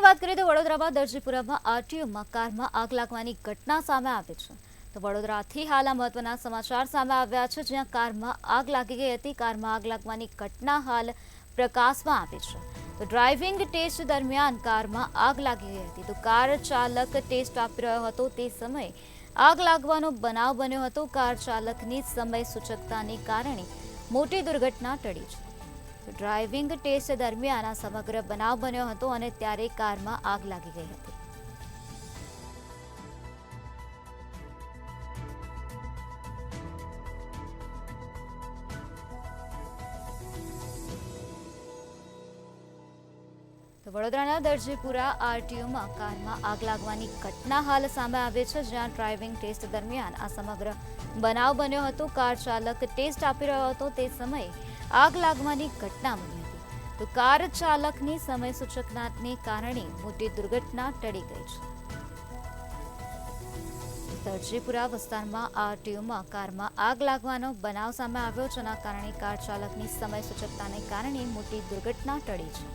વાત કરીએ તો વડોદરામાં દરજીપુરામાં આરટીઓમાં કારમાં આગ લાગવાની ઘટના સામે આવી છે। તો વડોદરાથી હાલ આ મહત્વના સમાચાર સામે આવ્યા છે, જ્યાં કારમાં આગ લાગી ગઈ હતી। કારમાં આગ લાગવાની ઘટના હાલ પ્રકાશમાં આવી છે। તો ડ્રાઇવિંગ ટેસ્ટ દરમિયાન કારમાં આગ લાગી ગઈ હતી। તો કાર ચાલક ટેસ્ટ આપી રહ્યો હતો તે સમયે આગ લાગવાનો બનાવ બન્યો હતો। કાર ચાલકની સમય સૂચકતાને કારણે મોટી દુર્ઘટના ટળી છે। ડ્રાઇવિંગ ટેસ્ટ દરમિયાન આ સમગ્ર બનાવ બન્યો હતો અને ત્યારે કારમાં આગ લાગી ગઈ હતી। તો વડોદરાના દરજીપુરા આરટીઓમાં કારમાં આગ લાગવાની ઘટના હાલ સામે આવી છે, જ્યાં ડ્રાઇવિંગ ટેસ્ટ દરમિયાન આ સમગ્ર બનાવ બન્યો હતો। કાર ચાલક ટેસ્ટ આપી રહ્યો હતો તે સમયે આગ લાગવાની ઘટના બની હતી। તો કાર ચાલકની સમય સૂચકતાને કારણે મોટી દુર્ઘટના ટળી ગઈ છે। દરજીપુરા વિસ્તારમાં આરટીઓમાં કારમાં આગ લાગવાનો બનાવ સામે આવ્યો, જેના કારણે કાર ચાલકની સમય સૂચકતાને કારણે મોટી દુર્ઘટના ટળી છે।